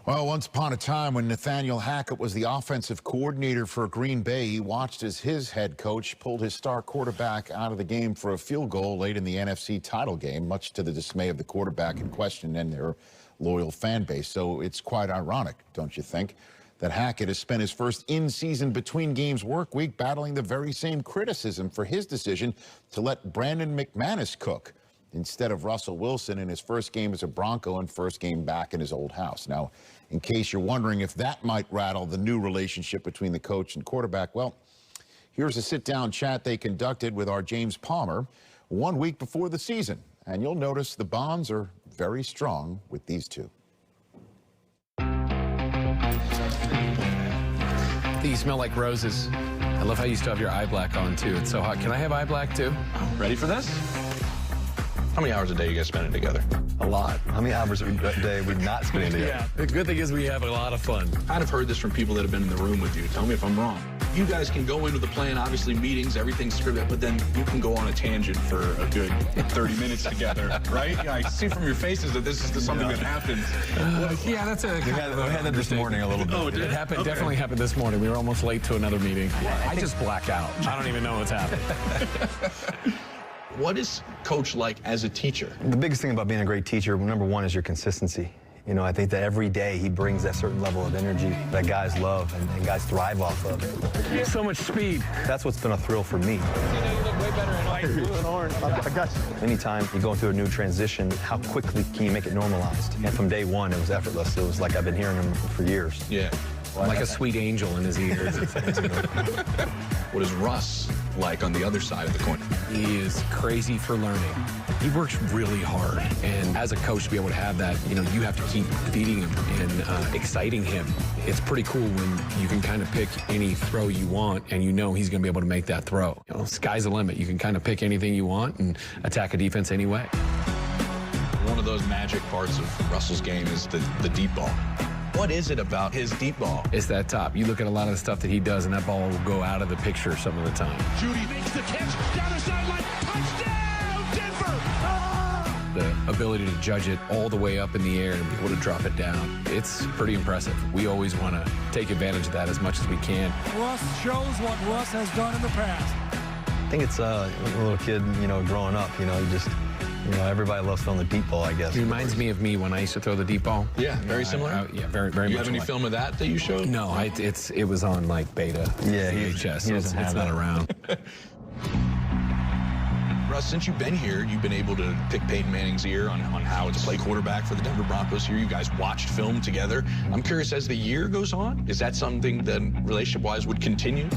Well, once upon a time when Nathaniel Hackett was the offensive coordinator for Green Bay, he watched as his head coach pulled his star quarterback out of the game for a field goal late in the NFC title game, much to the dismay of the quarterback in question and their loyal fan base. So it's quite ironic, don't you think, that Hackett has spent his first in-season between-games work week battling the very same criticism for his decision to let Brandon McManus cook instead of Russell Wilson in his first game as a Bronco and first game back in his old house. Now, in case you're wondering if that might rattle the new relationship between the coach and quarterback, well, here's a sit-down chat they conducted with our James Palmer 1 week before the season. And you'll notice the bonds are very strong with these two. You smell like roses. I love how you still have your eye black on, too. It's so hot. Can I have eye black, too? Ready for this? How many hours a day you guys spending together? A lot. How many hours a day we not spending together? Yeah, the good thing is we have a lot of fun. I'd have heard this from people that have been in the room with you. Tell me if I'm wrong. You guys can go into the plan, obviously meetings, everything's scripted, but then you can go on a tangent for a good 30 minutes together, right? Yeah, I see from your faces that this is something that happens. Yeah, that's a We had that this morning a little bit. Oh, it did? It happened, definitely happened this morning. We were almost late to another meeting. I just black out. I don't even know what's happening. What is Coach like as a teacher? The biggest thing about being a great teacher, number one, is your consistency. You know, I think that every day he brings that certain level of energy that guys love and guys thrive off of. So much speed. That's what's been a thrill for me. You look way better in white, blue, and orange. I got you. Anytime you go through a new transition, how quickly can you make it normalized? And from day one, it was effortless. It was like I've been hearing him for years. Yeah. Like a sweet angel in his ears. What is Russ like on the other side of the coin? He is crazy for learning. He works really hard, and as a coach to be able to have that, you know, you have to keep feeding him and exciting him. It's pretty cool when you can kind of pick any throw you want, and you know he's going to be able to make that throw. You know, sky's the limit. You can kind of pick anything you want and attack a defense anyway. One of those magic parts of Russell's game is the deep ball. What is it about his deep ball? It's that top. You look at a lot of the stuff that he does, and that ball will go out of the picture some of the time. Judy makes the catch down the sideline. Touchdown, Denver! Ah! The ability to judge it all the way up in the air and be able to drop it down, it's pretty impressive. We always want to take advantage of that as much as we can. Russ shows what Russ has done in the past. I think it's a little kid, you know, growing up, you know, everybody loves throwing the deep ball, I guess. It reminds me of me when I used to throw the deep ball. Yeah, very similar? Yeah, very much. You have any film of that you showed? No, it was on like beta. Yeah, VHS. he doesn't have it's that. not around. Russ, since you've been here, you've been able to pick Peyton Manning's ear on how to play quarterback for the Denver Broncos here. You guys watched film together. I'm curious, as the year goes on, is that something that relationship-wise would continue?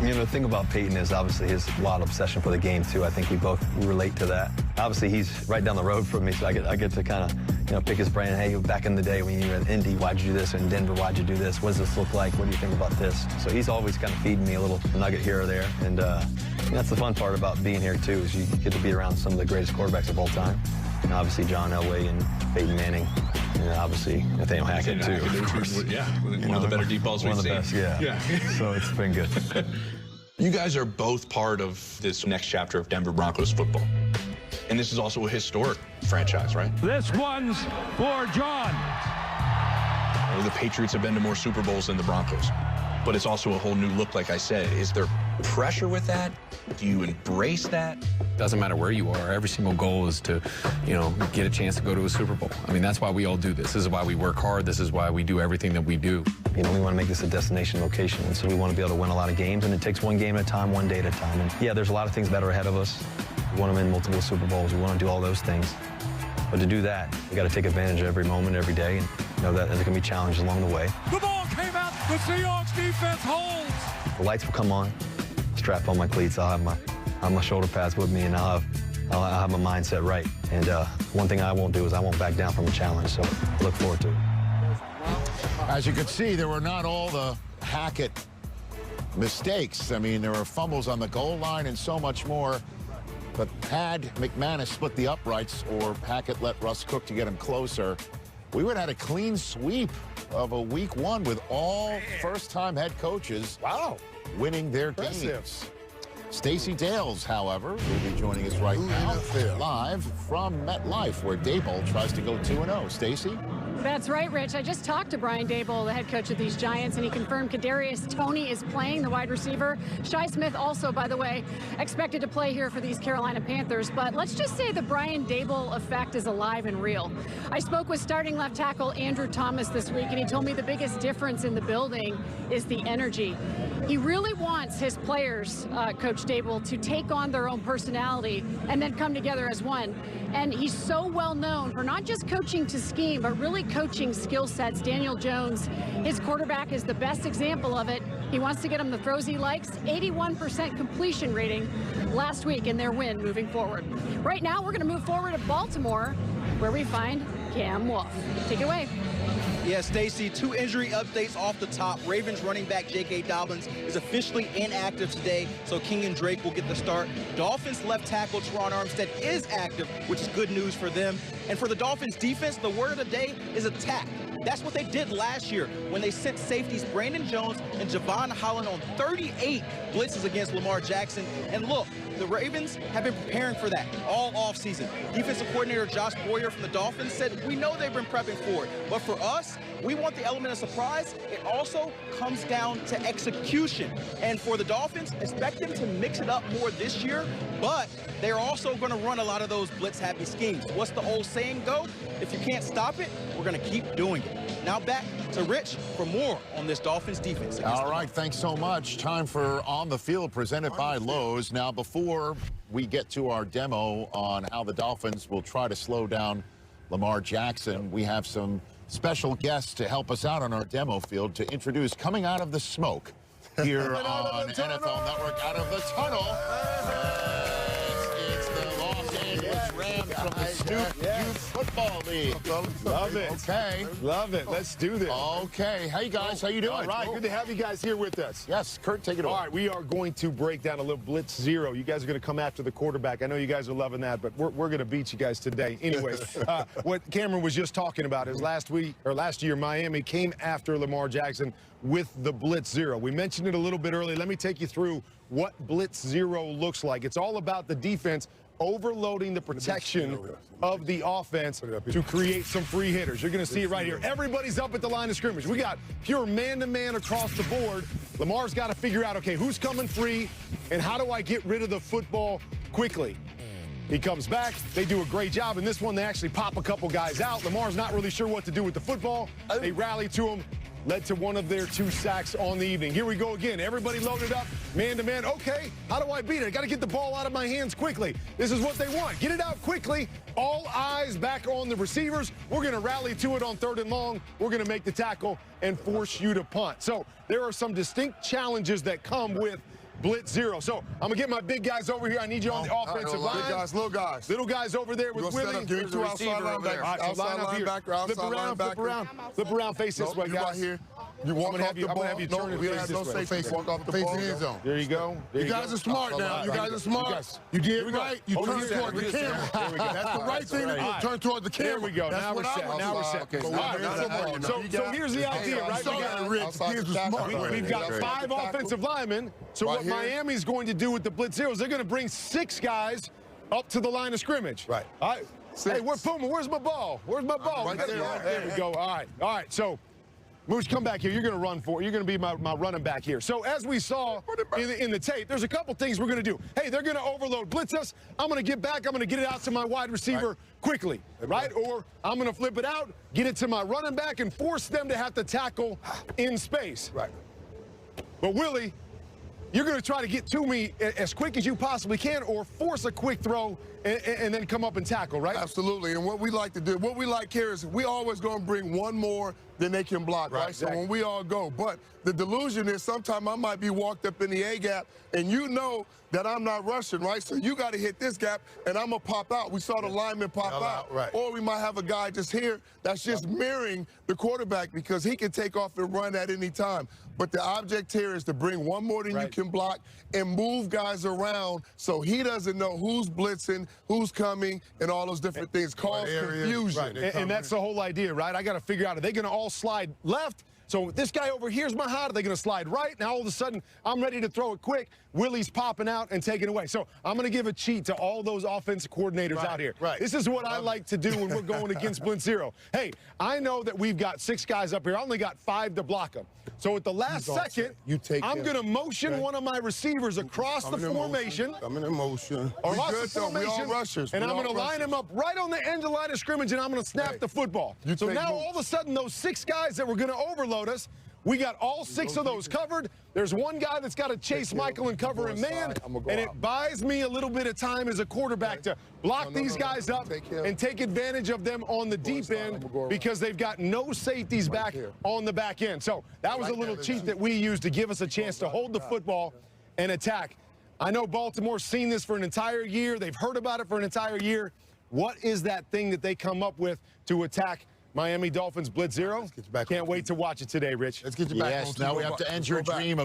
You know, the thing about Peyton is obviously his lot of obsession for the game, too. I think we both relate to that. Obviously, he's right down the road from me, so I get to kind of, you know, pick his brain. Hey, back in the day when you were in Indy, why'd you do this? In Denver, why'd you do this? What does this look like? What do you think about this? So he's always kind of feeding me a little nugget here or there. And that's the fun part about being here, too, is you get to be around some of the greatest quarterbacks of all time. And obviously, John Elway and Peyton Manning. And obviously, Nathaniel Hackett, too. Yeah, one of the better deep balls we've seen. One of the best, yeah. So it's been good. You guys are both part of this next chapter of Denver Broncos football. And this is also a historic franchise, right? This one's for John. The Patriots have been to more Super Bowls than the Broncos. But it's also a whole new look, like I said. Is there pressure with that? Do you embrace that? Doesn't matter where you are. Every single goal is to, you know, get a chance to go to a Super Bowl. I mean, that's why we all do this. This is why we work hard. This is why we do everything that we do. You know, we want to make this a destination location, and so we want to be able to win a lot of games, and it takes one game at a time, one day at a time. And yeah, there's a lot of things that are ahead of us. We want to win multiple Super Bowls. We want to do all those things. But to do that, we got to take advantage of every moment, every day, and know that there's going to be challenges along the way. The ball came out. The Seahawks defense holds. The lights will come on. Strap on my cleats. I'll have my shoulder pads with me, and I'll have my mindset right. And one thing I won't do is I won't back down from a challenge. So I look forward to it. As you could see, there were not all the Hackett mistakes. I mean, there were fumbles on the goal line and so much more. But had McManus split the uprights or Hackett let Russ cook to get him closer, we would have had a clean sweep of a week one with all first-time head coaches winning their games. Stacey Dales, however, will be joining us right now live from MetLife, where Daboll tries to go 2-0. Stacey? That's right, Rich. I just talked to Brian Daboll, the head coach of these Giants, and he confirmed Kadarius Toney is playing, the wide receiver. Shi Smith also, by the way, expected to play here for these Carolina Panthers. But let's just say the Brian Daboll effect is alive and real. I spoke with starting left tackle Andrew Thomas this week, and he told me the biggest difference in the building is the energy. He really wants his players, Coach Daboll, to take on their own personality and then come together as one. And he's so well known for not just coaching to scheme, but really coaching skill sets. Daniel Jones, his quarterback, is the best example of it. He wants to get him the throws he likes. 81% completion rating last week in their win moving forward. Right now, we're going to move forward to Baltimore, where we find Cam Wolf. Take it away. Yeah, Stacey, 2 injury updates off the top. Ravens running back J.K. Dobbins is officially inactive today, so Kenyon Drake will get the start. Dolphins left tackle Teron Armstead is active, which is good news for them. And for the Dolphins defense, the word of the day is attack. That's what they did last year when they sent safeties Brandon Jones and Javon Holland on 38 blitzes against Lamar Jackson. And look, the Ravens have been preparing for that all offseason. Defensive coordinator Josh Boyer from the Dolphins said, we know they've been prepping for it, but for us, we want the element of surprise. It also comes down to execution. And for the Dolphins, expect them to mix it up more this year, but they're also going to run a lot of those blitz-happy schemes. What's the old saying go? If you can't stop it, we're going to keep doing it. Now back to Rich for more on this Dolphins defense. All right, thanks so much. Time for On the Field, presented by Lowe's. Now, before we get to our demo on how the Dolphins will try to slow down Lamar Jackson, we have some special guests to help us out on our demo field to introduce coming out of the smoke here on NFL Network. Out of the tunnel, it's the Los Angeles Rams from the Snoop Youth Football League. Love it. Okay. Love it. Let's do this. Okay. Hey, guys. How you doing? All right. Good to have you guys here with us. Yes. Kurt, take it away. All right. We are going to break down a little blitz zero. You guys are going to come after the quarterback. I know you guys are loving that, but we're going to beat you guys today. Anyway, what Cameron was just talking about is last year, Miami came after Lamar Jackson with the blitz zero. We mentioned it a little bit earlier. Let me take you through what blitz zero looks like. It's all about the defense overloading the protection of the offense to create some free hitters. You're going to see it right here. Everybody's up at the line of scrimmage. We got pure man-to-man across the board. Lamar's got to figure out, okay, who's coming free and how do I get rid of the football quickly? He comes back. They do a great job. In this one, they actually pop a couple guys out. Lamar's not really sure what to do with the football. They rally to him. Led to one of their 2 sacks on the evening. Here we go again. Everybody loaded up, man-to-man. Okay, how do I beat it? I got to get the ball out of my hands quickly. This is what they want. Get it out quickly. All eyes back on the receivers. We're going to rally to it on 3rd and long. We're going to make the tackle and force you to punt. So there are some distinct challenges that come with blitz zero. So I'm going to get my big guys over here. I need you on the offensive line. Big guys, little guys. Little guys over there with Willie. Give me 2 outside linebackers. Outside linebacker. Flip around, face this way, guys. Right here. You walk off the ball. No, we have no face. Walk off the ball. End zone. There you go. You guys are smart now. You guys are smart. You did right. You turn toward the camera. That's the right thing to do. Turn toward the camera. There we go. Now we're set. Now we're set. So here's the idea, right? We've got 5 offensive linemen. So what Miami's going to do with the blitz zero is they're going to bring 6 guys up to the line of scrimmage. Right. All right. Hey, Puma, where's my ball? Where's my ball? Right there. There we go. All right. So Moose, come back here. You're going to run for it. You're going to be my running back here. So as we saw in the tape, there's a couple things we're going to do. Hey, they're going to overload blitz us. I'm going to get back. I'm going to get it out to my wide receiver quickly, right? Or I'm going to flip it out, get it to my running back, and force them to have to tackle in space. Right. But Willie, you're going to try to get to me as quick as you possibly can or force a quick throw and then come up and tackle, right? Absolutely. And what we like to do, what we like here is we always going to bring one more than they can block, right? Exactly. So when we all go. But the delusion is sometimes I might be walked up in the A-gap, and you know that I'm not rushing, right? So you got to hit this gap, and I'm going to pop out. We saw the lineman pop out. Right. Or we might have a guy just here that's just mirroring the quarterback because he can take off and run at any time. But the object here is to bring one more than you can block and move guys around so he doesn't know who's blitzing, who's coming, and all those different things. Cause confusion. Right. And that's the whole idea, right? I got to figure out, are they going to all slide left? So this guy over here's my hot. Are they going to slide right? Now all of a sudden, I'm ready to throw it quick. Willie's popping out and taking away. So I'm going to give a cheat to all those offensive coordinators out here. Right. This is what I like to do when we're going against Pelissero. Hey, I know that we've got 6 guys up here. I only got 5 to block them. So at the last second, I'm going to motion one of my receivers across the formation. I'm in motion. Across the formation. We all rushers. And I'm going to line him up right on the end of the line of scrimmage, and I'm going to snap the football. So now all of a sudden, those 6 guys that were going to overload us, we got all 6 of those covered. There's one guy that's got to chase Michael and cover him man, and it buys me a little bit of time as a quarterback to block these guys up and take advantage of them on the deep end because they've got no safeties back on the back end. So that was a little cheat that we used to give us a chance to hold the football and attack. I know Baltimore's seen this for an entire year. They've heard about it for an entire year. What is that thing that they come up with to attack Miami Dolphins blitz zero? Can't wait to watch it today, Rich. Let's get you back. Yes, now we have to end your dream of